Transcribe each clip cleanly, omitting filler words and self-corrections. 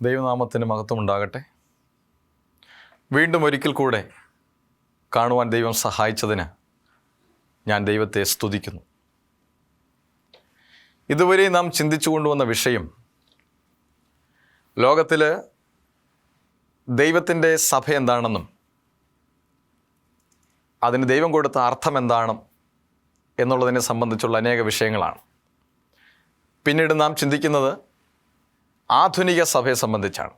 ദൈവനാമത്തിന് മഹത്വമുണ്ടാകട്ടെ. വീണ്ടും ഒരിക്കൽ കൂടെ കാണുവാൻ ദൈവം സഹായിച്ചതിന് ഞാൻ ദൈവത്തെ സ്തുതിക്കുന്നു. ഇതുവരെ നാം ചിന്തിച്ചു കൊണ്ടുവന്ന വിഷയം ലോകത്തിൽ ദൈവത്തിൻ്റെ സഭ എന്താണെന്നും അതിന് ദൈവം കൊടുത്ത അർത്ഥം എന്താണ് എന്നുള്ളതിനെ സംബന്ധിച്ചുള്ള അനേക വിഷയങ്ങളാണ്. പിന്നീട് നാം ചിന്തിക്കുന്നത് ആധുനിക സഭയെ സംബന്ധിച്ചാണ്.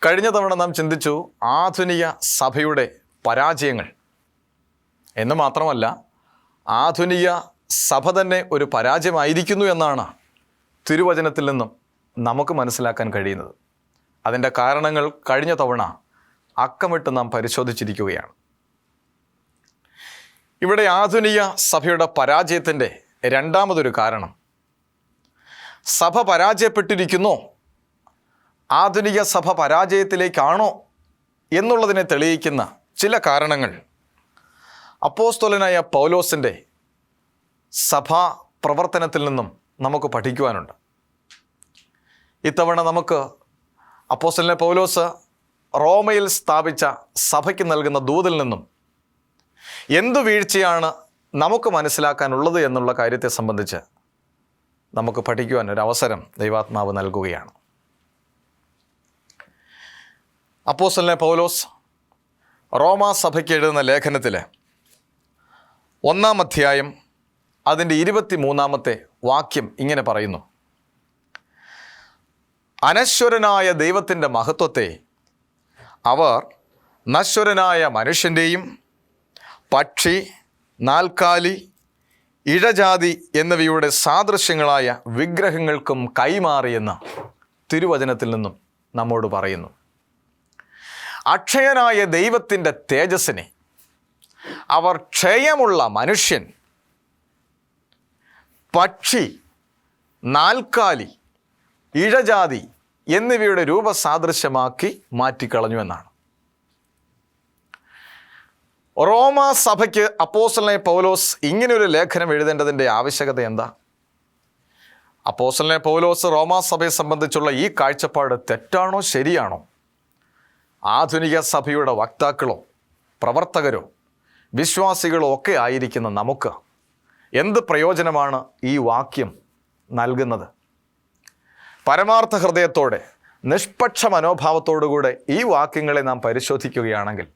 കഴിഞ്ഞ തവണ നാം ചിന്തിച്ചു ആധുനിക സഭയുടെ പരാജയങ്ങൾ എന്ന് മാത്രമല്ല, ആധുനിക സഭ തന്നെ ഒരു പരാജയമായിരിക്കുന്നു എന്നാണ് തിരുവചനത്തിൽ നിന്നും നമുക്ക് മനസ്സിലാക്കാൻ കഴിയുന്നത്. അതിൻ്റെ കാരണങ്ങൾ കഴിഞ്ഞ തവണ അക്കമിട്ട് നാം പരിശോധിച്ചിരിക്കുകയാണ്. ഇവിടെ ആധുനിക സഭയുടെ പരാജയത്തിൻ്റെ രണ്ടാമതൊരു കാരണം, സഭ പരാജയപ്പെട്ടിരിക്കുന്നോ, ആധുനിക സഭ പരാജയത്തിലേക്കാണോ എന്നുള്ളതിനെ തെളിയിക്കുന്ന ചില കാരണങ്ങൾ അപ്പോസ്തലനായ പൗലോസിൻ്റെ സഭാ പ്രവർത്തനത്തിൽ നിന്നും നമുക്ക് പഠിക്കുവാനുണ്ട്. ഇത്തവണ നമുക്ക് അപ്പോസ്തലനായ പൗലോസ് റോമയിൽ സ്ഥാപിച്ച സഭയ്ക്ക് നൽകുന്ന ദൂതിൽ നിന്നും എന്തു വീഴ്ചയാണ് നമുക്ക് മനസ്സിലാക്കാനുള്ളത് എന്നുള്ള കാര്യത്തെ സംബന്ധിച്ച് നമുക്ക് പഠിക്കുവാൻ ഒരു അവസരം ദൈവാത്മാവ് നൽകുകയാണ്. അപ്പോസ്തലനായ പൗലോസ് റോമാ സഭയ്ക്ക് എഴുതുന്ന ലേഖനത്തിൽ 1-ാം അധ്യായം അതിൻ്റെ 23-ാമത്തെ വാക്യം ഇങ്ങനെ പറയുന്നു: അനശ്വരനായ ദൈവത്തിൻ്റെ മഹത്വത്തെ അവർ നശ്വരനായ മനുഷ്യൻ്റെയും പക്ഷി, നാൽക്കാലി, ഇഴജാതി എന്നിവയുടെ സാദൃശ്യങ്ങളായ വിഗ്രഹങ്ങൾക്കും കൈമാറിയെന്ന് തിരുവചനത്തിൽ നിന്നും നമ്മോട് പറയുന്നു. അക്ഷയനായ ദൈവത്തിൻ്റെ തേജസ്സിനെ അവർ ക്ഷയമുള്ള മനുഷ്യൻ, പക്ഷി, നാൽക്കാലി, ഇഴജാതി എന്നിവയുടെ രൂപസാദൃശ്യമാക്കി മാറ്റിക്കളഞ്ഞുവെന്നാണ്. റോമാ സഭയ്ക്ക് അപ്പോസ്തലനായ പൗലോസ് ഇങ്ങനെയൊരു ലേഖനം എഴുതേണ്ടതിൻ്റെ ആവശ്യകത എന്താ? അപ്പോസ്തലനായ പൗലോസ് റോമാ സഭയെ സംബന്ധിച്ചുള്ള ഈ കാഴ്ചപ്പാട് തെറ്റാണോ ശരിയാണോ? ആധുനിക സഭയുടെ വക്താക്കളോ പ്രവർത്തകരോ വിശ്വാസികളോ ഒക്കെ ആയിരിക്കുന്ന നമുക്ക് എന്ത് പ്രയോജനമാണ് ഈ വാക്യം നൽകുന്നത്? പരമാർത്ഥ ഹൃദയത്തോടെ നിഷ്പക്ഷ മനോഭാവത്തോടുകൂടെ ഈ വാക്യങ്ങളെ നാം പരിശോധിക്കുകയാണെങ്കിൽ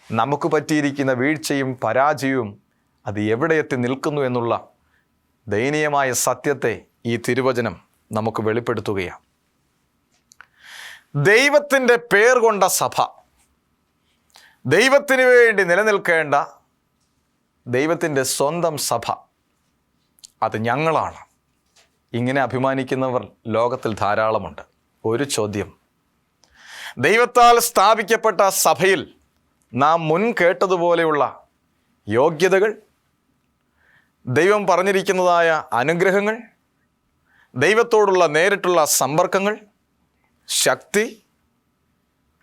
നമുക്ക് പറ്റിയിരിക്കുന്ന വീഴ്ചയും പരാജയവും അത് എവിടെ എത്തി നിൽക്കുന്നു എന്നുള്ള ദയനീയമായ സത്യത്തെ ഈ തിരുവചനം നമുക്ക് വെളിപ്പെടുത്തുകയാണ്. ദൈവത്തിൻ്റെ പേർ കൊണ്ട സഭ, ദൈവത്തിന് വേണ്ടി നിലനിൽക്കേണ്ട ദൈവത്തിൻ്റെ സ്വന്തം സഭ, അത് ഞങ്ങളാണ്. ഇങ്ങനെ അഭിമാനിക്കുന്നവർ ലോകത്തിൽ ധാരാളമുണ്ട്. ഒരു ചോദ്യം: ദൈവത്താൽ സ്ഥാപിക്കപ്പെട്ട സഭയിൽ നാം മുൻ കേട്ടതുപോലെയുള്ള യോഗ്യതകൾ, ദൈവം പറഞ്ഞിരിക്കുന്നതായ അനുഗ്രഹങ്ങൾ, ദൈവത്തോടുള്ള നേരിട്ടുള്ള സമ്പർക്കങ്ങൾ, ശക്തി,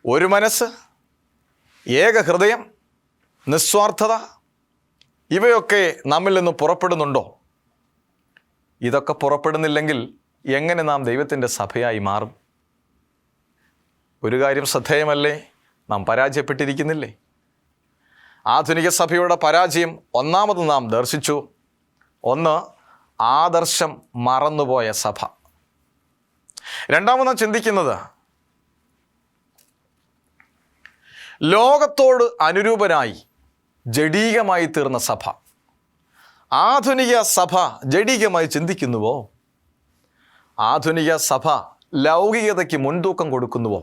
ഒരു മനസ്സ്, ഏക ഹൃദയം, നിസ്വാർത്ഥത ഇവയൊക്കെ നമ്മിൽ നിന്ന് പുറപ്പെടുന്നുണ്ടോ? ഇതൊക്കെ പുറപ്പെടുന്നില്ലെങ്കിൽ എങ്ങനെ നാം ദൈവത്തിൻ്റെ സഭയായി മാറും? ഒരു കാര്യം ശ്രദ്ധേയമല്ലേ, നാം പരാജയപ്പെട്ടിരിക്കുന്നില്ലേ? ആധുനിക സഭയുടെ പരാജയം ഒന്നാമത് നാം ദർശിച്ചു. ഒന്ന്, ആദർശം മറന്നുപോയ സഭ. രണ്ടാമത് നാം ചിന്തിക്കുന്നത് ലോകത്തോട് അനുരൂപരായി ജഡീകമായി തീർന്ന സഭ. ആധുനിക സഭ ജഡീകമായി ചിന്തിക്കുന്നുവോ? ആധുനിക സഭ ലൗകികതയ്ക്ക് മുൻതൂക്കം കൊടുക്കുന്നുവോ?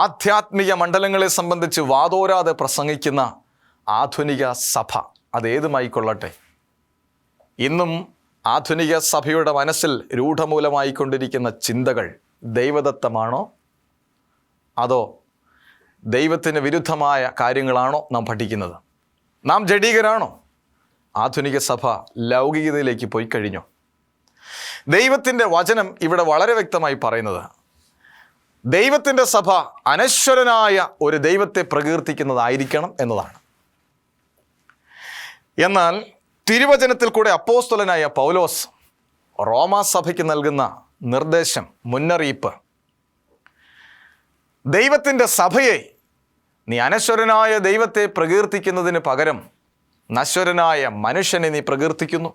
ആധ്യാത്മിക മണ്ഡലങ്ങളെ സംബന്ധിച്ച് വാതോരാതെ പ്രസംഗിക്കുന്ന ആധുനിക സഭ അതേതുമായിക്കൊള്ളട്ടെ, ഇന്നും ആധുനിക സഭയുടെ മനസ്സിൽ രൂഢമൂലമായിക്കൊണ്ടിരിക്കുന്ന ചിന്തകൾ ദൈവദത്തമാണോ, അതോ ദൈവത്തിന് വിരുദ്ധമായ കാര്യങ്ങളാണോ നാം പഠിക്കുന്നത്? നാം ജഡീകരാണോ? ആധുനിക സഭ ലൗകികതയിലേക്ക് പോയി കഴിഞ്ഞു. ദൈവത്തിൻ്റെ വചനം ഇവിടെ വളരെ വ്യക്തമായി പറയുന്നത് ദൈവത്തിൻ്റെ സഭ അനശ്വരനായ ഒരു ദൈവത്തെ പ്രകീർത്തിക്കുന്നതായിരിക്കണം എന്നതാണ്. എന്നാൽ തിരുവചനത്തിൽ കൂടെ അപ്പോസ്തലനായ പൗലോസ് റോമാ സഭയ്ക്ക് നൽകുന്ന നിർദ്ദേശം, മുന്നറിയിപ്പ്. ദൈവത്തിൻ്റെ സഭയെ നീ അനശ്വരനായ ദൈവത്തെ പ്രകീർത്തിക്കുന്നതിന് പകരം നശ്വരനായ മനുഷ്യനെ നീ പ്രകീർത്തിക്കുന്നു.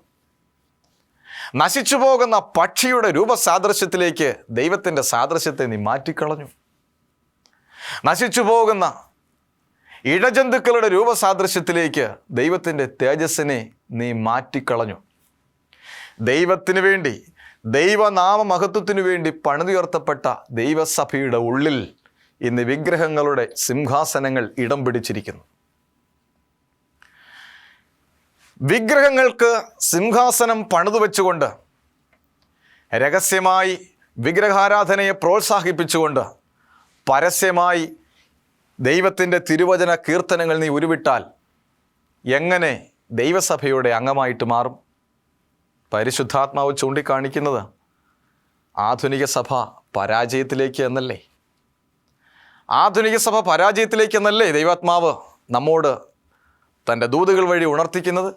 നശിച്ചു പോകുന്ന പക്ഷിയുടെ രൂപസാദൃശ്യത്തിലേക്ക് ദൈവത്തിൻ്റെ സാദൃശ്യത്തെ നീ മാറ്റിക്കളഞ്ഞു. നശിച്ചു പോകുന്ന ഇഴജന്തുക്കളുടെ രൂപസാദൃശ്യത്തിലേക്ക് ദൈവത്തിൻ്റെ തേജസ്സിനെ നീ മാറ്റിക്കളഞ്ഞു. ദൈവത്തിനു വേണ്ടി, ദൈവനാമ മഹത്വത്തിനു വേണ്ടി പണിതുയർത്തപ്പെട്ട ദൈവസഭയുടെ ഉള്ളിൽ ഇന്ന് വിഗ്രഹങ്ങളുടെ സിംഹാസനങ്ങൾ ഇടം പിടിച്ചിരിക്കുന്നു. വിഗ്രഹങ്ങൾക്ക് സിംഹാസനം പണിതു വെച്ചുകൊണ്ട്, രഹസ്യമായി വിഗ്രഹാരാധനയെ പ്രോത്സാഹിപ്പിച്ചുകൊണ്ട്, പരസ്യമായി ദൈവത്തിൻ്റെ തിരുവചന കീർത്തനങ്ങൾ നീ ഉരുവിട്ടാൽ എങ്ങനെ ദൈവസഭയുടെ അംഗമായിട്ട് മാറും? പരിശുദ്ധാത്മാവ് ചൂണ്ടിക്കാണിക്കുന്നത് ആധുനിക സഭ പരാജയത്തിലേക്ക് എന്നല്ലേ? ആധുനിക സഭ പരാജയത്തിലേക്ക് എന്നല്ലേ ദൈവാത്മാവ് നമ്മോട് തൻ്റെ ദൂതുകൾ വഴി ഉണർത്തിക്കുന്നത്?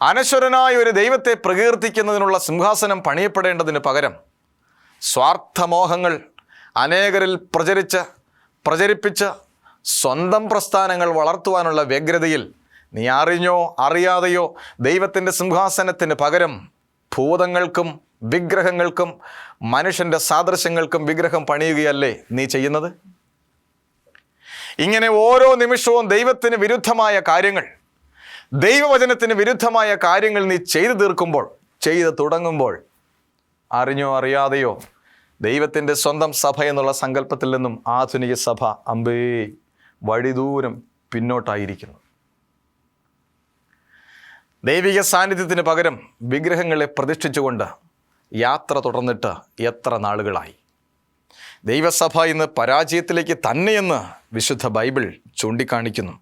അനശ്വരനായ ഒരു ദൈവത്തെ പ്രകീർത്തിക്കുന്നതിനുള്ള സിംഹാസനം പണിയപ്പെടേണ്ടതിന് പകരം സ്വാർത്ഥമോഹങ്ങൾ അനേകരിൽ പ്രചരിപ്പിച്ച് സ്വന്തം പ്രസ്ഥാനങ്ങൾ വളർത്തുവാനുള്ള വ്യഗ്രതയിൽ നീ അറിഞ്ഞോ അറിയാതെയോ ദൈവത്തിൻ്റെ സിംഹാസനത്തിന് പകരം ഭൂതങ്ങൾക്കും വിഗ്രഹങ്ങൾക്കും മനുഷ്യൻ്റെ സാദൃശ്യങ്ങൾക്കും വിഗ്രഹം പണിയുകയല്ലേ നീ ചെയ്യുന്നത്? ഇങ്ങനെ ഓരോ നിമിഷവും ദൈവത്തിന് വിരുദ്ധമായ കാര്യങ്ങൾ, ദൈവവചനത്തിന് വിരുദ്ധമായ കാര്യങ്ങൾ നീ ചെയ്തു തുടങ്ങുമ്പോൾ അറിഞ്ഞോ അറിയാതെയോ ദൈവത്തിൻ്റെ സ്വന്തം സഭ എന്നുള്ള സങ്കല്പത്തിൽ നിന്നും ആധുനിക സഭ വഴിദൂരം പിന്നോട്ടായിരിക്കുന്നു. ദൈവിക സാന്നിധ്യത്തിന് പകരം വിഗ്രഹങ്ങളെ പ്രതിഷ്ഠിച്ചുകൊണ്ട് യാത്ര തുടർന്നിട്ട് എത്ര നാളുകളായി? ദൈവസഭ ഇന്ന് പരാജയത്തിലേക്ക് തന്നെയെന്ന് വിശുദ്ധ ബൈബിൾ ചൂണ്ടിക്കാണിക്കുന്നു.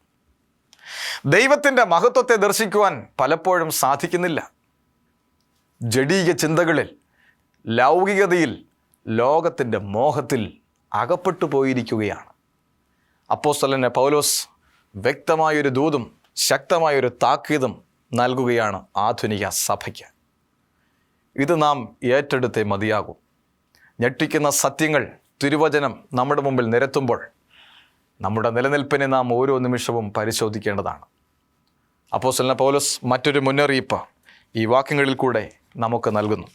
ദൈവത്തിൻ്റെ മഹത്വത്തെ ദർശിക്കുവാൻ പലപ്പോഴും സാധിക്കുന്നില്ല. ജഡീക ചിന്തകളിൽ, ലൗകികതയിൽ, ലോകത്തിൻ്റെ മോഹത്തിൽ അകപ്പെട്ടു പോയിരിക്കുകയാണ്. അപ്പോസ്തലനായ പൗലോസ് വ്യക്തമായൊരു ദൂതും ശക്തമായൊരു താക്കീതും നൽകുകയാണ് ആധുനിക സഭയ്ക്ക്. ഇത് നാം ഏറ്റെടുത്തേ മതിയാകൂ. ഞെട്ടിക്കുന്ന സത്യങ്ങൾ തിരുവചനം നമ്മുടെ മുമ്പിൽ നിരത്തുമ്പോൾ നമ്മുടെ നിലനിൽപ്പിനെ നാം ഓരോ നിമിഷവും പരിശോധിക്കേണ്ടതാണ്. അപ്പോസ്തലനായ പൗലോസ് മറ്റൊരു മുന്നറിയിപ്പ് ഈ വാക്യങ്ങളിൽ കൂടെ നമുക്ക് നൽകുന്നു.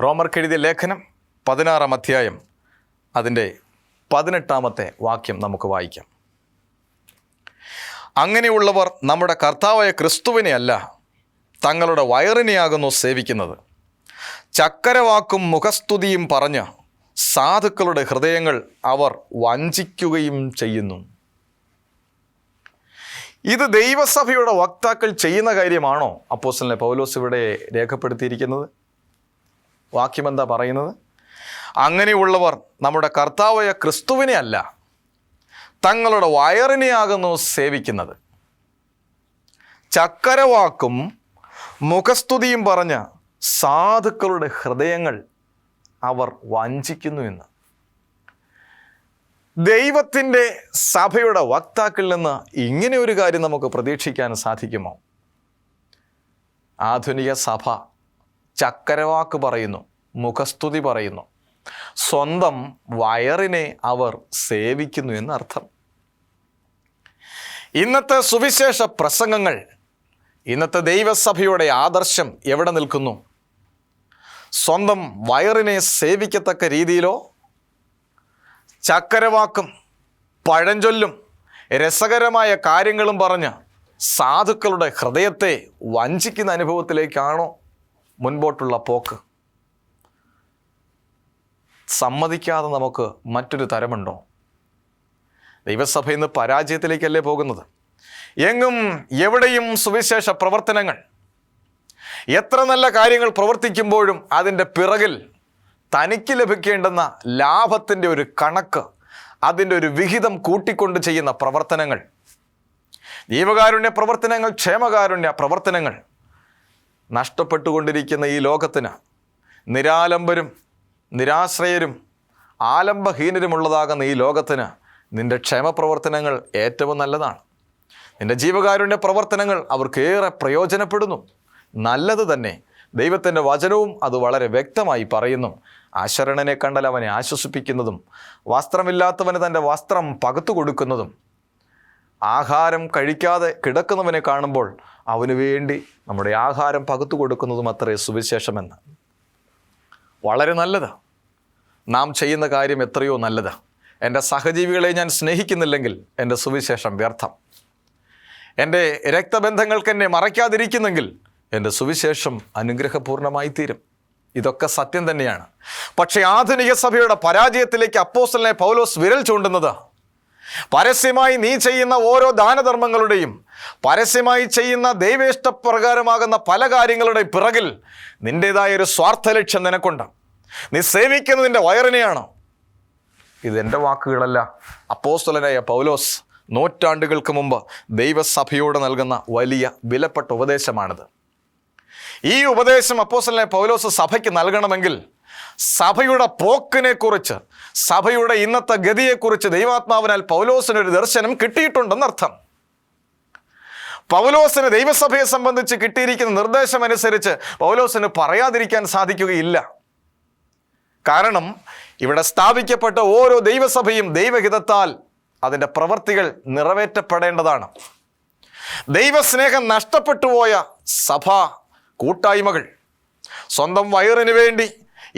റോമർക്കെഴുതിയ ലേഖനം 16-ാം അധ്യായം അതിൻ്റെ 18-ാമത്തെ വാക്യം നമുക്ക് വായിക്കാം. അങ്ങനെയുള്ളവർ നമ്മുടെ കർത്താവായ ക്രിസ്തുവിനെ അല്ല, തങ്ങളുടെ വയറിനെയാകുന്നു സേവിക്കുന്നത്. ചക്കരവാക്കും മുഖസ്തുതിയും പറഞ്ഞ് സാധുക്കളുടെ ഹൃദയങ്ങൾ അവർ വഞ്ചിക്കുകയും ചെയ്യുന്നു. ഇത് ദൈവസഭയുടെ വക്താക്കൾ ചെയ്യുന്ന കാര്യമാണോ അപ്പോസ്തലനായ പൗലോസ് ഇവിടെ രേഖപ്പെടുത്തിയിരിക്കുന്നത്? വാക്യം എന്താ പറയുന്നത്? അങ്ങനെയുള്ളവർ നമ്മുടെ കർത്താവായ ക്രിസ്തുവിനെ അല്ല, തങ്ങളുടെ വയറിനെയാകുന്നു സേവിക്കുന്നത്. ചക്കരവാക്കും മുഖസ്തുതിയും പറഞ്ഞ് സാധുക്കളുടെ ഹൃദയങ്ങൾ അവർ വഞ്ചിക്കുന്നു എന്ന്. ദൈവത്തിൻ്റെ സഭയുടെ വക്താക്കളിൽ നിന്ന് ഇങ്ങനെ ഒരു കാര്യം നമുക്ക് പ്രതീക്ഷിക്കാൻ സാധിക്കുമോ? ആധുനിക സഭ ചക്കരവാക്ക് പറയുന്നു, മുഖസ്തുതി പറയുന്നു, സ്വന്തം വയറിനെ അവർ സേവിക്കുന്നു എന്നർത്ഥം. ഇന്നത്തെ സുവിശേഷ പ്രസംഗങ്ങൾ, ഇന്നത്തെ ദൈവസഭയുടെ ആദർശം എവിടെ നിൽക്കുന്നു? സ്വന്തം വയറിനെ സേവിക്കത്തക്ക രീതിയിലോ? ചക്കരവാക്കും പഴഞ്ചൊല്ലും രസകരമായ കാര്യങ്ങളും പറഞ്ഞ് സാധുക്കളുടെ ഹൃദയത്തെ വഞ്ചിക്കുന്ന അനുഭവത്തിലേക്കാണോ മുൻപോട്ടുള്ള പോക്ക്? സമ്മതിക്കാതെ നമുക്ക് മറ്റൊരു തരമുണ്ടോ? ദൈവസഭ ഇന്ന് പരാജയത്തിലേക്കല്ലേ പോകുന്നത്? എങ്ങും എവിടെയും സുവിശേഷ പ്രവർത്തനങ്ങൾ, എത്ര നല്ല കാര്യങ്ങൾ പ്രവർത്തിക്കുമ്പോഴും അതിൻ്റെ പിറകിൽ തനിക്ക് ലഭിക്കേണ്ടുന്ന ലാഭത്തിൻ്റെ ഒരു കണക്ക്, അതിൻ്റെ ഒരു വിഹിതം കൂട്ടിക്കൊണ്ട് ചെയ്യുന്ന പ്രവർത്തനങ്ങൾ, ജീവകാരുണ്യ പ്രവർത്തനങ്ങൾ, ക്ഷേമകാരുണ്യ പ്രവർത്തനങ്ങൾ നഷ്ടപ്പെട്ടുകൊണ്ടിരിക്കുന്ന ഈ ലോകത്തിന്, നിരാലംബരും നിരാശ്രയരും ആലംബഹീനരുമുള്ളതാകുന്ന ഈ ലോകത്തിന് നിൻ്റെ ക്ഷേമപ്രവർത്തനങ്ങൾ ഏറ്റവും നല്ലതാണ്. നിൻ്റെ ജീവകാരുണ്യ പ്രവർത്തനങ്ങൾ അവർക്കേറെ പ്രയോജനപ്പെടുന്നു, നല്ലത് തന്നെ. ദൈവത്തിൻ്റെ വചനവും അത് വളരെ വ്യക്തമായി പറയുന്നു. അശരണനെ കണ്ടാൽ അവനെ ആശ്വസിപ്പിക്കുന്നതും വസ്ത്രമില്ലാത്തവന് തൻ്റെ വസ്ത്രം പകുത്തു കൊടുക്കുന്നതും ആഹാരം കഴിക്കാതെ കിടക്കുന്നവനെ കാണുമ്പോൾ അവന് വേണ്ടി നമ്മുടെ ആഹാരം പകുത്തു കൊടുക്കുന്നതും അത്രേ സുവിശേഷമെന്ന്. വളരെ നല്ലത്. നാം ചെയ്യുന്ന കാര്യം എത്രയോ നല്ലത്. എൻ്റെ സഹജീവികളെ ഞാൻ സ്നേഹിക്കുന്നില്ലെങ്കിൽ എൻ്റെ സുവിശേഷം വ്യർത്ഥം. എൻ്റെ രക്തബന്ധങ്ങൾക്ക് എന്നെ മറയ്ക്കാതിരിക്കുന്നെങ്കിൽ എൻ്റെ സുവിശേഷം അനുഗ്രഹപൂർണമായി തീരും. ഇതൊക്കെ സത്യം തന്നെയാണ്. പക്ഷേ ആധുനിക സഭയുടെ പരാജയത്തിലേക്ക് അപ്പോസ്തലനായ പൗലോസ് വിരൽ ചൂണ്ടുന്നത് പരസ്യമായി നീ ചെയ്യുന്ന ഓരോ ദാനധർമ്മങ്ങളുടെയും പരസ്യമായി ചെയ്യുന്ന ദൈവേഷ്ടപ്രകാരമാകുന്ന പല കാര്യങ്ങളുടെയും പിറകിൽ നിൻ്റേതായ ഒരു സ്വാർത്ഥ ലക്ഷ്യം നിനക്കുണ്ട്. നീ സേവിക്കുന്നത് നിൻ്റെ വയറിനെയാണോ? ഇതെൻ്റെ വാക്കുകളല്ല. അപ്പോസ്തലനായ പൗലോസ് നൂറ്റാണ്ടുകൾക്ക് മുമ്പ് ദൈവസഭയോട് നൽകുന്ന വലിയ വിലപ്പെട്ട ഉപദേശമാണിത്. ഈ ഉപദേശം അപ്പോസ്തലനായ പൗലോസ് സഭയ്ക്ക് നൽകണമെങ്കിൽ സഭയുടെ പോക്കിനെക്കുറിച്ച്, സഭയുടെ ഇന്നത്തെ ഗതിയെക്കുറിച്ച് ദൈവാത്മാവിനാൽ പൗലോസിനൊരു ദർശനം കിട്ടിയിട്ടുണ്ടെന്നർത്ഥം. പൗലോസിന് ദൈവസഭയെ സംബന്ധിച്ച് കിട്ടിയിരിക്കുന്ന നിർദ്ദേശമനുസരിച്ച് പൗലോസിന് പറയാതിരിക്കാൻ സാധിക്കുകയില്ല. കാരണം ഇവിടെ സ്ഥാപിക്കപ്പെട്ട ഓരോ ദൈവസഭയും ദൈവഹിതത്താൽ അതിൻ്റെ പ്രവൃത്തികൾ നിറവേറ്റപ്പെടേണ്ടതാണ്. ദൈവസ്നേഹം നഷ്ടപ്പെട്ടുപോയ സഭാ കൂട്ടായ്മകൾ സ്വന്തം വയറിന് വേണ്ടി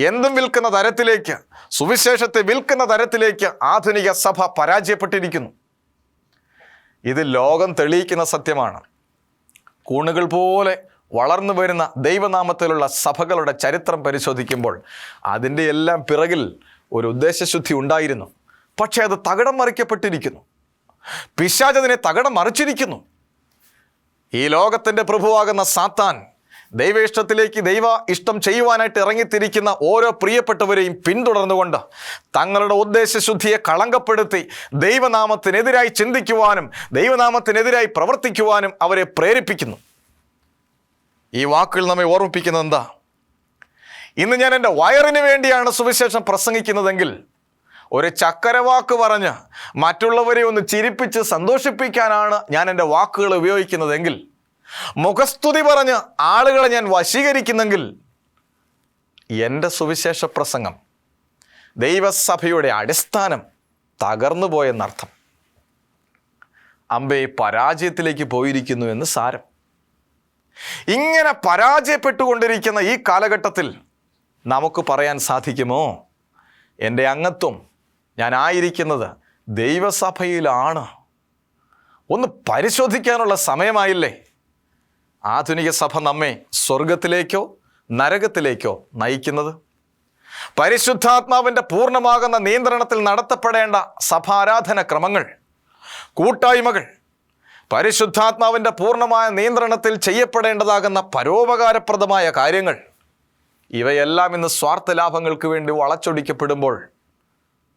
എന്തും വിൽക്കുന്ന തരത്തിലേക്ക്, സുവിശേഷത്തെ വിൽക്കുന്ന തരത്തിലേക്ക് ആധുനിക സഭ പരാജയപ്പെട്ടിരിക്കുന്നു. ഇത് ലോകം തെളിയിക്കുന്ന സത്യമാണ്. കൂണുകൾ പോലെ വളർന്നു വരുന്ന ദൈവനാമത്തിലുള്ള സഭകളുടെ ചരിത്രം പരിശോധിക്കുമ്പോൾ അതിൻ്റെ എല്ലാം പിറകിൽ ഒരു ഉദ്ദേശശുദ്ധി ഉണ്ടായിരുന്നു. പക്ഷേ അത് തകിടം മറിക്കപ്പെട്ടിരിക്കുന്നു. പിശാച് അതിനെ തകിടം മറിച്ചിരിക്കുന്നു. ഈ ലോകത്തിൻ്റെ പ്രഭുവാകുന്ന സാത്താൻ ദൈവ ഇഷ്ടത്തിലേക്ക് ദൈവ ഇഷ്ടം ചെയ്യുവാനായിട്ട് ഇറങ്ങിത്തിരിക്കുന്ന ഓരോ പ്രിയപ്പെട്ടവരെയും പിന്തുടർന്നുകൊണ്ട് തങ്ങളുടെ ഉദ്ദേശശുദ്ധിയെ കളങ്കപ്പെടുത്തി ദൈവനാമത്തിനെതിരായി ചിന്തിക്കുവാനും ദൈവനാമത്തിനെതിരായി പ്രവർത്തിക്കുവാനും അവരെ പ്രേരിപ്പിക്കുന്നു. ഈ വാക്കുകൾ നമ്മെ ഓർമ്മിപ്പിക്കുന്നത് എന്താ? ഇന്ന് ഞാൻ എൻ്റെ വയറിന് വേണ്ടിയാണ് സുവിശേഷം പ്രസംഗിക്കുന്നതെങ്കിൽ, ഒരു ചക്കരവാക്ക് പറഞ്ഞ് മറ്റുള്ളവരെ ഒന്ന് ചിരിപ്പിച്ച് സന്തോഷിപ്പിക്കാനാണ് ഞാൻ എൻ്റെ വാക്കുകൾ ഉപയോഗിക്കുന്നതെങ്കിൽ, മുഖസ്തുതി പറഞ്ഞ് ആളുകളെ ഞാൻ വശീകരിക്കുന്നെങ്കിൽ, എൻ്റെ സുവിശേഷ പ്രസംഗം ദൈവസഭയുടെ അടിസ്ഥാനം തകർന്നു പോയെന്നർത്ഥം. അമ്പേ പരാജയത്തിലേക്ക് പോയിരിക്കുന്നു എന്ന് സാരം. ഇങ്ങനെ പരാജയപ്പെട്ടുകൊണ്ടിരിക്കുന്ന ഈ കാലഘട്ടത്തിൽ നമുക്ക് പറയാൻ സാധിക്കുമോ, എൻ്റെ അംഗത്വം, ഞാൻ ആയിരിക്കുന്നത് ദൈവസഭയിലാണ്? ഒന്ന് പരിശോധിക്കാനുള്ള സമയമായില്ലേ? ആധുനിക സഭ നമ്മെ സ്വർഗത്തിലേക്കോ നരകത്തിലേക്കോ നയിക്കുന്നത്? പരിശുദ്ധാത്മാവിൻ്റെ പൂർണ്ണമാകുന്ന നിയന്ത്രണത്തിൽ നടത്തപ്പെടേണ്ട സഭാരാധന ക്രമങ്ങൾ, കൂട്ടായ്മകൾ, പരിശുദ്ധാത്മാവിൻ്റെ പൂർണ്ണമായ നിയന്ത്രണത്തിൽ ചെയ്യപ്പെടേണ്ടതാകുന്ന പരോപകാരപ്രദമായ കാര്യങ്ങൾ, ഇവയെല്ലാം ഇന്ന് സ്വാർത്ഥ ലാഭങ്ങൾക്ക് വേണ്ടി വളച്ചൊടിക്കപ്പെടുമ്പോൾ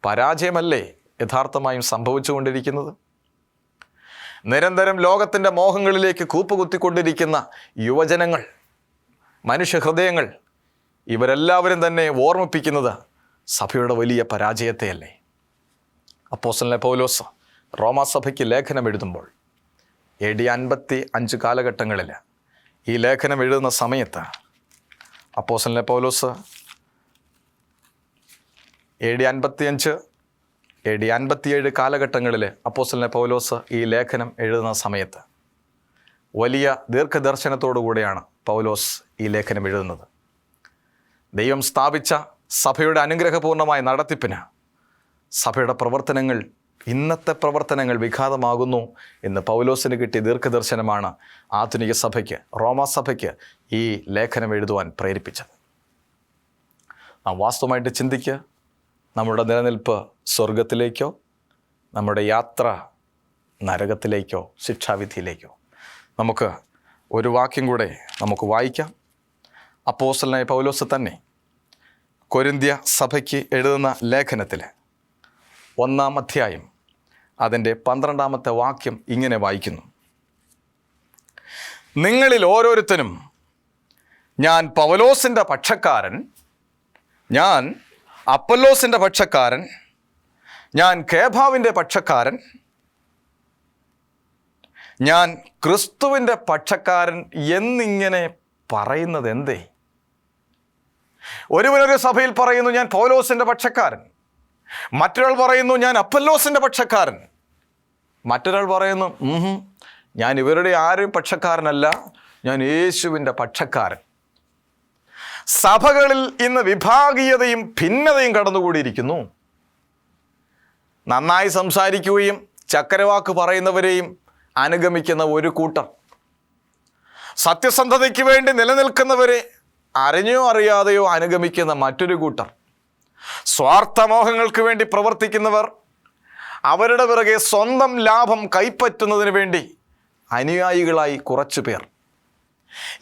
പരാജയമല്ലേ യഥാർത്ഥമായും സംഭവിച്ചുകൊണ്ടിരിക്കുന്നത്? നിരന്തരം ലോകത്തിൻ്റെ മോഹങ്ങളിലേക്ക് കൂപ്പുകുത്തിക്കൊണ്ടിരിക്കുന്ന യുവജനങ്ങൾ, മനുഷ്യഹൃദയങ്ങൾ, ഇവരെല്ലാവരും തന്നെ ഓർമ്മിപ്പിക്കുന്നത് സഭയുടെ വലിയ പരാജയത്തെയല്ലേ? അപ്പോസ്തലനായ പൗലോസ് റോമാസഭയ്ക്ക് ലേഖനം എഴുതുമ്പോൾ AD 55 കാലഘട്ടങ്ങളിൽ ഈ ലേഖനം എഴുതുന്ന സമയത്ത് അപ്പോസ്തലനായ പൗലോസ് AD 55, AD 57 കാലഘട്ടങ്ങളിൽ അപ്പോസ്തലനായ പൗലോസ് ഈ ലേഖനം എഴുതുന്ന സമയത്ത് വലിയ ദീർഘദർശനത്തോടു കൂടെയാണ് പൗലോസ് ഈ ലേഖനം എഴുതുന്നത്. ദൈവം സ്ഥാപിച്ച സഭയുടെ അനുഗ്രഹപൂർണമായ നടത്തിപ്പിന് സഭയുടെ പ്രവർത്തനങ്ങൾ, ഇന്നത്തെ പ്രവർത്തനങ്ങൾ വിഘാതമാകുന്നു എന്ന് പൗലോസിന് കിട്ടിയ ദീർഘദർശനമാണ് ആധുനിക സഭയ്ക്ക്, റോമാസഭയ്ക്ക് ഈ ലേഖനം എഴുതുവാൻ പ്രേരിപ്പിച്ചത്. നാം വാസ്തവമായിട്ട് ചിന്തിക്കുക, നമ്മുടെ നിലനിൽപ്പ് സ്വർഗത്തിലേക്കോ നമ്മുടെ യാത്ര നരകത്തിലേക്കോ ശിക്ഷാവിധിയിലേക്കോ? നമുക്ക് ഒരു വാക്യം കൂടെ നമുക്ക് വായിക്കാം. അപ്പോസ്തലനായ പൗലോസ് തന്നെ കൊരിന്ത്യ സഭയ്ക്ക് എഴുതുന്ന ലേഖനത്തിൽ 1-ാം അധ്യായം അതിൻ്റെ 12-ാമത്തെ വാക്യം ഇങ്ങനെ വായിക്കുന്നു: നിങ്ങളിൽ ഓരോരുത്തരും ഞാൻ പൗലോസിൻ്റെ പക്ഷക്കാരൻ, ഞാൻ അപ്പൊല്ലോസിൻ്റെ പക്ഷക്കാരൻ, ഞാൻ കേഫാവിൻ്റെ പക്ഷക്കാരൻ, ഞാൻ ക്രിസ്തുവിൻ്റെ പക്ഷക്കാരൻ എന്നിങ്ങനെ പറയുന്നത് എന്തേ? ഒരുവനൊരു സഭയിൽ പറയുന്നു, ഞാൻ പൗലോസിൻ്റെ പക്ഷക്കാരൻ. മറ്റൊരാൾ പറയുന്നു, ഞാൻ അപ്പൊല്ലോസിൻ്റെ പക്ഷക്കാരൻ. മറ്റൊരാൾ പറയുന്നു, ഞാൻ ഇവരുടെ ആരും പക്ഷക്കാരനല്ല, ഞാൻ യേശുവിൻ്റെ പക്ഷക്കാരൻ. സഭകളിൽ ഇന്ന് വിഭാഗീയതയും ഭിന്നതയും കടന്നുകൂടിയിരിക്കുന്നു. നന്നായി സംസാരിക്കുകയും ചക്കരവാക്ക് പറയുന്നവരെയും അനുഗമിക്കുന്ന ഒരു കൂട്ടർ, സത്യസന്ധതയ്ക്ക് വേണ്ടി നിലനിൽക്കുന്നവരെ അറിഞ്ഞോ അറിയാതെയോ അനുഗമിക്കുന്ന മറ്റൊരു കൂട്ടർ, സ്വാർത്ഥമോഹങ്ങൾക്ക് വേണ്ടി പ്രവർത്തിക്കുന്നവർ, അവരുടെ പിറകെ സ്വന്തം ലാഭം കൈപ്പറ്റുന്നതിന് വേണ്ടി അനുയായികളായി കുറച്ചു പേർ.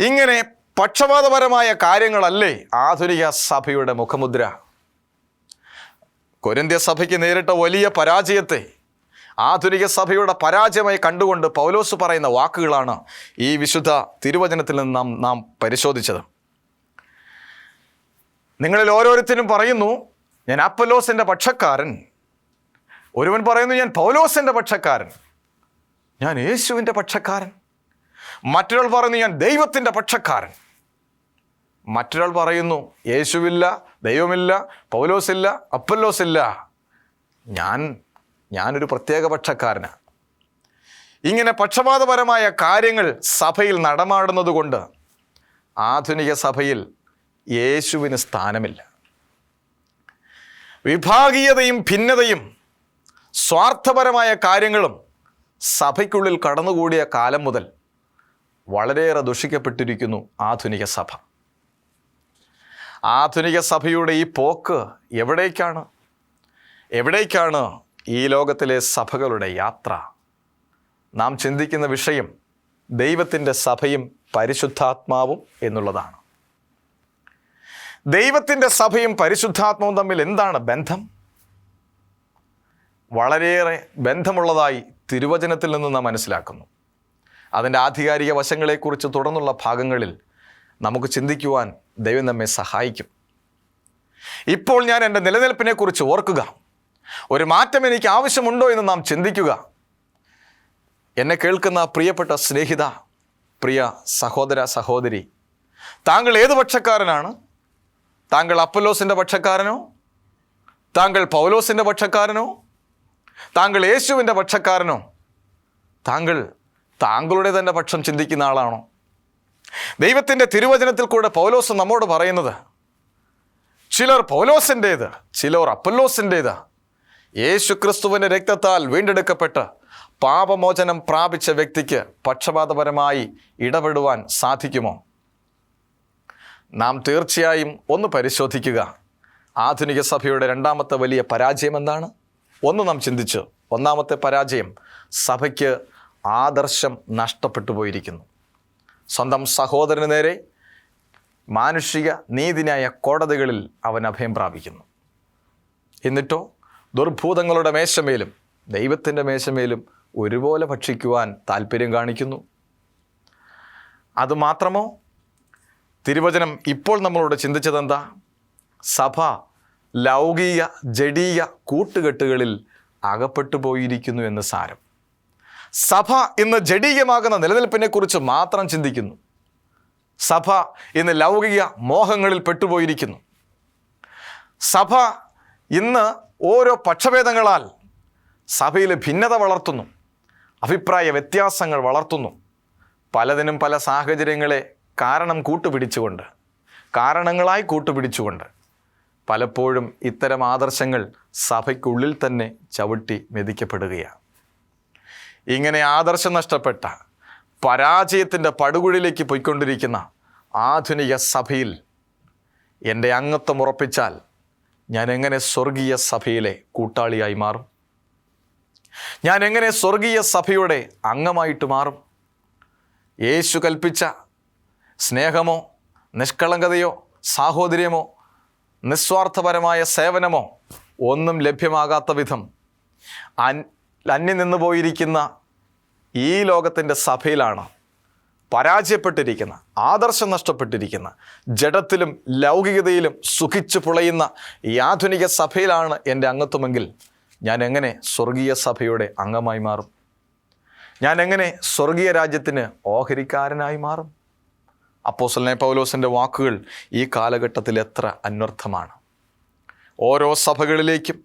ഇങ്ങനെ പക്ഷപാതപരമായ കാര്യങ്ങളല്ലേ ആധുനിക സഭയുടെ മുഖമുദ്ര? കൊരിന്ത്യ സഭയ്ക്ക് നേരിട്ട വലിയ പരാജയത്തെ ആധുനിക സഭയുടെ പരാജയമായി കണ്ടുകൊണ്ട് പൗലോസ് പറയുന്ന വാക്കുകളാണ് ഈ വിശുദ്ധ തിരുവചനത്തിൽ നിന്ന് നാം പരിശോധിച്ചത്. നിങ്ങളിൽ ഓരോരുത്തരും പറയുന്നു, ഞാൻ അപ്പൊല്ലോസിൻ്റെ പക്ഷക്കാരൻ. ഒരുവൻ പറയുന്നു, ഞാൻ പൗലോസിൻ്റെ പക്ഷക്കാരൻ, ഞാൻ യേശുവിൻ്റെ പക്ഷക്കാരൻ. മറ്റൊരാൾ പറയുന്നു, ഞാൻ ദൈവത്തിൻ്റെ പക്ഷക്കാരൻ. മറ്റൊരാൾ പറയുന്നു, യേശുവില്ല, ദൈവമില്ല, പൗലോസില്ല, അപ്പൊല്ലോസില്ല, ഞാനൊരു പ്രത്യേക പക്ഷക്കാരനാണ്. ഇങ്ങനെ പക്ഷപാതപരമായ കാര്യങ്ങൾ സഭയിൽ നടമാടുന്നത് കൊണ്ട് ആധുനിക സഭയിൽ യേശുവിന് സ്ഥാനമില്ല. വിഭാഗീയതയും ഭിന്നതയും സ്വാർത്ഥപരമായ കാര്യങ്ങളും സഭയ്ക്കുള്ളിൽ കടന്നുകൂടിയ കാലം മുതൽ വളരെയേറെ ദുഷിക്കപ്പെട്ടിരിക്കുന്നു ആധുനിക സഭ. ആധുനിക സഭയുടെ ഈ പോക്ക് എവിടേക്കാണ് ഈ ലോകത്തിലെ സഭകളുടെ യാത്ര? നാം ചിന്തിക്കുന്ന വിഷയം ദൈവത്തിൻ്റെ സഭയും പരിശുദ്ധാത്മാവും എന്നുള്ളതാണ്. ദൈവത്തിൻ്റെ സഭയും പരിശുദ്ധാത്മാവും തമ്മിൽ എന്താണ് ബന്ധം? വളരെയേറെ ബന്ധമുള്ളതായി തിരുവചനത്തിൽ നിന്ന് നാം മനസ്സിലാക്കുന്നു. അതിൻ്റെ ആധികാരിക വശങ്ങളെക്കുറിച്ച് തുടർന്നുള്ള ഭാഗങ്ങളിൽ നമുക്ക് ചിന്തിക്കുവാൻ ദൈവം നമ്മെ സഹായിക്കും. ഇപ്പോൾ ഞാൻ എൻ്റെ നിലനിൽപ്പിനെക്കുറിച്ച് ഓർക്കുക. ഒരു മാറ്റം എനിക്ക് ആവശ്യമുണ്ടോ എന്ന് നാം ചിന്തിക്കുക. എന്നെ കേൾക്കുന്ന പ്രിയപ്പെട്ട സ്നേഹിത, പ്രിയ സഹോദര സഹോദരി, താങ്കൾ ഏത് പക്ഷക്കാരനാണ്? താങ്കൾ അപ്പൊല്ലോസിൻ്റെ പക്ഷക്കാരനോ? താങ്കൾ പൗലോസിൻ്റെ പക്ഷക്കാരനോ? താങ്കൾ യേശുവിൻ്റെ പക്ഷക്കാരനോ? താങ്കളുടെ തന്നെ പക്ഷം ചിന്തിക്കുന്ന ആളാണോ? ദൈവത്തിൻ്റെ തിരുവചനത്തിൽ കൂടെ പൗലോസ് നമ്മോട് പറയുന്നത്, ചിലർ പൗലോസിൻ്റേത്, ചിലർ അപ്പൊല്ലോസിൻ്റേത്. യേശു ക്രിസ്തുവിൻ്റെ രക്തത്താൽ വീണ്ടെടുക്കപ്പെട്ട് പാപമോചനം പ്രാപിച്ച വ്യക്തിക്ക് പക്ഷപാതപരമായി ഇടപെടുവാൻ സാധിക്കുമോ? നാം തീർച്ചയായും ഒന്ന് പരിശോധിക്കുക. ആധുനിക സഭയുടെ രണ്ടാമത്തെ വലിയ പരാജയം എന്താണ്? നാം ചിന്തിച്ചു. ഒന്നാമത്തെ പരാജയം, സഭയ്ക്ക് ആദർശം നഷ്ടപ്പെട്ടു പോയിരിക്കുന്നു. സ്വന്തം സഹോദരന് നേരെ മാനുഷിക നീതിന്യായ കോടതികളിൽ അവൻ അഭയം പ്രാപിക്കുന്നു. എന്നിട്ടോ ദുർഭൂതങ്ങളുടെ മേശമേലും ദൈവത്തിൻ്റെ മേശമേലും ഒരുപോലെ ഭക്ഷിക്കുവാൻ താല്പര്യം കാണിക്കുന്നു. അതുമാത്രമോ, തിരുവചനം ഇപ്പോൾ നമ്മളോട് ചിന്തിച്ചതെന്താ? സഭ ലൗകിക ജഡീയ കൂട്ടുകെട്ടുകളിൽ അകപ്പെട്ടു പോയിരിക്കുന്നു എന്ന് സാരം. സഭ ഇന്ന് ജഡീയമാകുന്ന നിലനിൽപ്പിനെക്കുറിച്ച് മാത്രം ചിന്തിക്കുന്നു. സഭ ഇന്ന് ലൗകിക മോഹങ്ങളിൽ പെട്ടുപോയിരിക്കുന്നു. സഭ ഇന്ന് ഓരോ പക്ഷഭേദങ്ങളാൽ സഭയിൽ ഭിന്നത വളർത്തുന്നു, അഭിപ്രായ വ്യത്യാസങ്ങൾ വളർത്തുന്നു. പലതിനും പല സാഹചര്യങ്ങളെ കാരണങ്ങളായി കൂട്ടുപിടിച്ചുകൊണ്ട് പലപ്പോഴും ഇത്തരം ആദർശങ്ങൾ സഭയ്ക്കുള്ളിൽ തന്നെ ചവിട്ടി മെതിക്കപ്പെടുകയാണ്. ഇങ്ങനെ ആദർശം നഷ്ടപ്പെട്ട പരാജയത്തിൻ്റെ പടുകുഴിയിലേക്ക് പോയിക്കൊണ്ടിരിക്കുന്ന ആധുനിക സഭയിൽ എൻ്റെ അംഗത്വം ഉറപ്പിച്ചാൽ ഞാൻ എങ്ങനെ സ്വർഗീയ സഭയിലെ കൂട്ടാളിയായി മാറും? ഞാൻ എങ്ങനെ സ്വർഗീയ സഭയുടെ അംഗമായിട്ട് മാറും? യേശു കൽപ്പിച്ച സ്നേഹമോ നിഷ്കളങ്കതയോ സാഹോദര്യമോ നിസ്വാർത്ഥപരമായ സേവനമോ ഒന്നും ലഭ്യമാകാത്ത വിധം അന്യം നിന്നു പോയിരിക്കുന്ന ഈ ലോകത്തിൻ്റെ സഭയിലാണ് പരാജയപ്പെട്ടിരിക്കുന്ന, ആദർശം നഷ്ടപ്പെട്ടിരിക്കുന്ന, ജഡത്തിലും ലൗകികതയിലും സുഖിച്ചു പുളയുന്ന ഈ ആധുനിക സഭയിലാണ് എൻ്റെ അംഗത്വമെങ്കിൽ ഞാൻ എങ്ങനെ സ്വർഗീയ സഭയുടെ അംഗമായി മാറും? ഞാൻ എങ്ങനെ സ്വർഗീയ രാജ്യത്തിന് ഓഹരിക്കാരനായി മാറും? അപ്പോസ്തലനായ പൗലോസിൻ്റെ വാക്കുകൾ ഈ കാലഘട്ടത്തിൽ എത്ര അന്വർത്ഥമാണ്. ഓരോ സഭകളിലേക്കും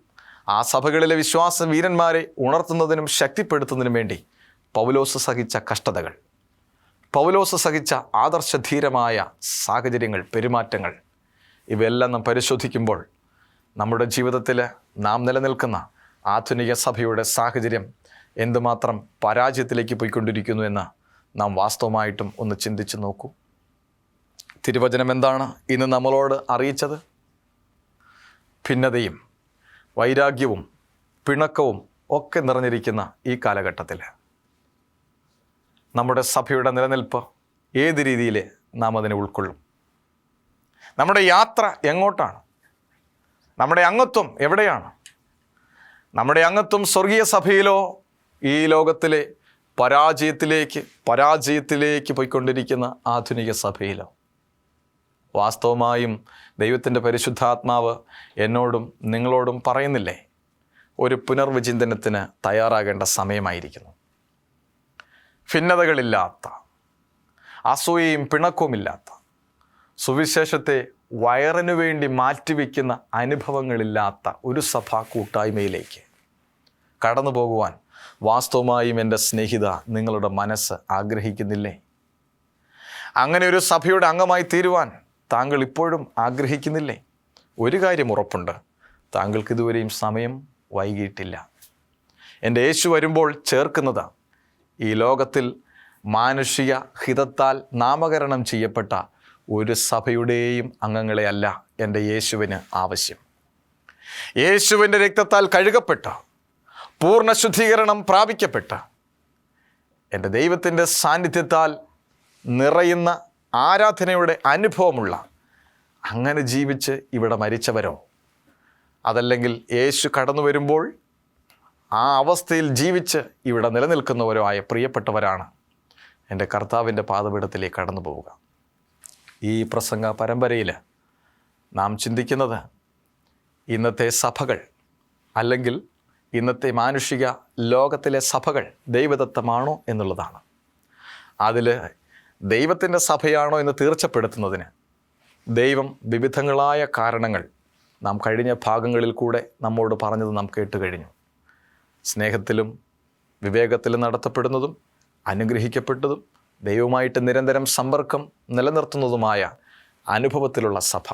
ആ സഭകളിലെ വിശ്വാസ വീരന്മാരെ ഉണർത്തുന്നതിനും ശക്തിപ്പെടുത്തുന്നതിനും വേണ്ടി പൗലോസ് സഹിച്ച കഷ്ടതകൾ, പൗലോസ് സഹിച്ച ആദർശധീരമായ സാഹചര്യങ്ങൾ, പെരുമാറ്റങ്ങൾ, ഇവയെല്ലാം നാം പരിശോധിക്കുമ്പോൾ നമ്മുടെ ജീവിതത്തിൽ നാം നിലനിൽക്കുന്ന ആധുനിക സഭയുടെ സാഹചര്യം എന്തുമാത്രം പരാജയത്തിലേക്ക് പോയിക്കൊണ്ടിരിക്കുന്നു എന്ന് നാം വാസ്തവമായിട്ടും ഒന്ന് ചിന്തിച്ച് നോക്കൂ. തിരുവചനം എന്താണ് ഇന്ന് നമ്മളോട് അറിയിച്ചത്? ഭിന്നതയും വൈരാഗ്യവും പിണക്കവും ഒക്കെ നിറഞ്ഞിരിക്കുന്ന ഈ കാലഘട്ടത്തിൽ നമ്മുടെ സഭയുടെ നിലനിൽപ്പ് ഏത് രീതിയിൽ നാം അതിനെ ഉൾക്കൊള്ളും? നമ്മുടെ യാത്ര എങ്ങോട്ടാണ്? നമ്മുടെ അംഗത്വം എവിടെയാണ്? നമ്മുടെ അംഗത്വം സ്വർഗീയ സഭയിലോ ഈ ലോകത്തിലെ പരാജയത്തിലേക്ക് പോയിക്കൊണ്ടിരിക്കുന്ന ആധുനിക സഭയിലോ? വാസ്തവമായും ദൈവത്തിൻ്റെ പരിശുദ്ധാത്മാവ് എന്നോടും നിങ്ങളോടും പറയുന്നില്ലേ, ഒരു പുനർവിചിന്തനത്തിന് തയ്യാറാകേണ്ട സമയമായിരിക്കുന്നു. ഭിന്നതകളില്ലാത്ത, അസൂയയും പിണക്കവുമില്ലാത്ത, സുവിശേഷത്തെ വയറിനു വേണ്ടി മാറ്റിവെക്കുന്ന അനുഭവങ്ങളില്ലാത്ത ഒരു സഭാ കൂട്ടായ്മയിലേക്ക് കടന്നു പോകുവാൻ വാസ്തവമായും എൻ്റെ സ്നേഹിത നിങ്ങളുടെ മനസ്സ് ആഗ്രഹിക്കുന്നില്ലേ? അങ്ങനെ ഒരു സഭയുടെ അംഗമായി തീരുവാൻ താങ്കൾ ഇപ്പോഴും ആഗ്രഹിക്കുന്നില്ലേ? ഒരു കാര്യം ഉറപ്പുണ്ട്, താങ്കൾക്ക് ഇതുവരെയും സമയം വൈകിയിട്ടില്ല. എൻ്റെ യേശു വരുമ്പോൾ ചേർക്കുന്നത് ഈ ലോകത്തിൽ മാനുഷിക ഹിതത്താൽ നാമകരണം ചെയ്യപ്പെട്ട ഒരു സഭയുടെയും അംഗങ്ങളെ അല്ല എൻ്റെ യേശുവിന് ആവശ്യം. യേശുവിൻ്റെ രക്തത്താൽ കഴുകപ്പെട്ട, പൂർണ്ണ ശുദ്ധീകരണം പ്രാപിക്കപ്പെട്ട, എൻ്റെ ദൈവത്തിൻ്റെ സാന്നിധ്യത്താൽ നിറയുന്ന ആരാധനയുടെ അനുഭവമുള്ള, അങ്ങനെ ജീവിച്ച് ഇവിടെ മരിച്ചവരോ, അതല്ലെങ്കിൽ യേശു കടന്നു വരുമ്പോൾ ആ അവസ്ഥയിൽ ജീവിച്ച് ഇവിടെ നിലനിൽക്കുന്നവരോ ആയ പ്രിയപ്പെട്ടവരാണ് എൻ്റെ കർത്താവിൻ്റെ പാദപീഠത്തിലേക്ക് കടന്നു പോവുക. ഈ പ്രസംഗ പരമ്പരയിൽ നാം ചിന്തിക്കുന്നത് ഇന്നത്തെ സഭകൾ, അല്ലെങ്കിൽ ഇന്നത്തെ മാനുഷിക ലോകത്തിലെ സഭകൾ ദൈവദത്തമാണോ എന്നുള്ളതാണ്. അതിൽ ദൈവത്തിൻ്റെ സഭയാണോ എന്ന് തീർച്ചപ്പെടുത്തുന്നതിന് ദൈവം വിവിധങ്ങളായ കാരണങ്ങൾ നാം കഴിഞ്ഞ ഭാഗങ്ങളിൽ കൂടെ നമ്മോട് പറഞ്ഞത് നാം കേട്ട് കഴിഞ്ഞു. സ്നേഹത്തിലും വിവേകത്തിലും നടത്തപ്പെടുന്നതും അനുഗ്രഹിക്കപ്പെട്ടതും ദൈവവുമായിട്ട് നിരന്തരം സമ്പർക്കം നിലനിർത്തുന്നതുമായ അനുഭവത്തിലുള്ള സഭ,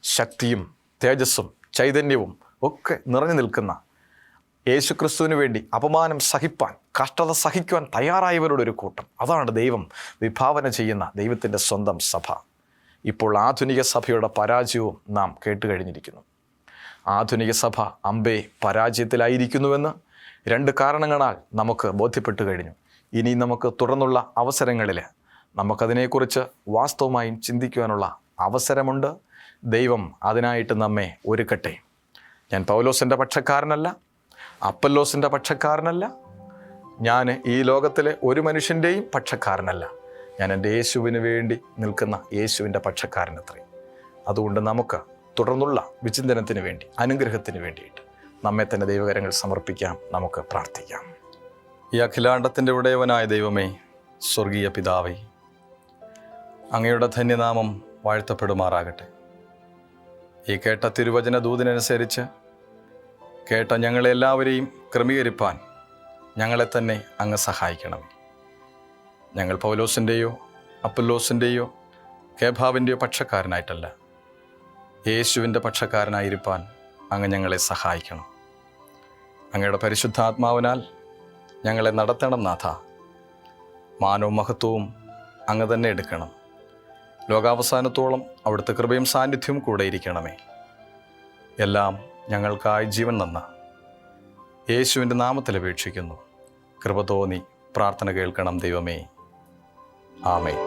ശക്തിയും തേജസ്സും ചൈതന്യവും ഒക്കെ നിറഞ്ഞു നിൽക്കുന്ന, യേശുക്രിസ്തുവിന് വേണ്ടി അപമാനം സഹിപ്പാൻ, കഷ്ടത സഹിക്കുവാൻ തയ്യാറായവരുടെ ഒരു കൂട്ടം, അതാണ് ദൈവം വിഭാവന ചെയ്യുന്ന ദൈവത്തിൻ്റെ സ്വന്തം സഭ. ഇപ്പോൾ ആധുനിക സഭയുടെ പരാജയവും നാം കേട്ട് കഴിഞ്ഞിരിക്കുന്നു. ആധുനിക സഭ അമ്പേ പരാജയത്തിലായിരിക്കുന്നുവെന്ന് 2 കാരണങ്ങളാൽ നമുക്ക് ബോധ്യപ്പെട്ടു കഴിഞ്ഞു. ഇനി നമുക്ക് തുടർന്നുള്ള അവസരങ്ങളിൽ നമുക്കതിനെക്കുറിച്ച് വാസ്തവമായും ചിന്തിക്കുവാനുള്ള അവസരമുണ്ട്. ദൈവം അതിനായിട്ട് നമ്മെ ഒരുക്കട്ടെ. ഞാൻ പൗലോസിൻ്റെ പക്ഷക്കാരനല്ല, അപ്പല്ലോസിൻ്റെ പക്ഷക്കാരനല്ല, ഞാൻ ഈ ലോകത്തിലെ ഒരു മനുഷ്യൻ്റെയും പക്ഷക്കാരനല്ല. ഞാൻ എൻ്റെ യേശുവിന് വേണ്ടി നിൽക്കുന്ന യേശുവിൻ്റെ പക്ഷക്കാരനത്രേ. അതുകൊണ്ട് നമുക്ക് തുടർന്നുള്ള വിചിന്തനത്തിന് വേണ്ടി, അനുഗ്രഹത്തിന് വേണ്ടിയിട്ട് നമ്മെ തന്നെ ദൈവകരങ്ങൾ സമർപ്പിക്കാം. നമുക്ക് പ്രാർത്ഥിക്കാം. ഈ അഖിലാണ്ടത്തിൻ്റെ ഉടയവനായ ദൈവമേ, സ്വർഗീയ പിതാവേ, അങ്ങയുടെ ധന്യനാമം വാഴ്ത്തപ്പെടുമാറാകട്ടെ. ഈ കേട്ട തിരുവചന ദൂതിനനുസരിച്ച് കേട്ട ഞങ്ങളെല്ലാവരെയും ക്രമീകരിപ്പാൻ ഞങ്ങളെ തന്നെ അങ്ങ് സഹായിക്കണമേ. ഞങ്ങൾ പൗലോസിൻ്റെയോ അപ്പല്ലോസിൻ്റെയോ കേഭാവിൻ്റെയോ പക്ഷക്കാരനായിട്ടല്ല, യേശുവിൻ്റെ പക്ഷക്കാരനായിരിക്കാൻ അങ്ങ് ഞങ്ങളെ സഹായിക്കണം. അങ്ങയുടെ പരിശുദ്ധാത്മാവിനാൽ ഞങ്ങളെ നടത്തണം നാഥ. മാനവും മഹത്വവും അങ്ങ് തന്നെ എടുക്കണം. ലോകാവസാനത്തോളം അവിടുത്തെ കൃപയും സാന്നിധ്യവും കൂടെ ഇരിക്കണമേ. എല്ലാം ഞങ്ങൾക്കായി ജീവൻ തന്ന യേശുവിൻ്റെ നാമത്തിൽ അപേക്ഷിക്കുന്നു. കൃപ തോന്നി പ്രാർത്ഥന കേൾക്കണം ദൈവമേ. ആമേൻ.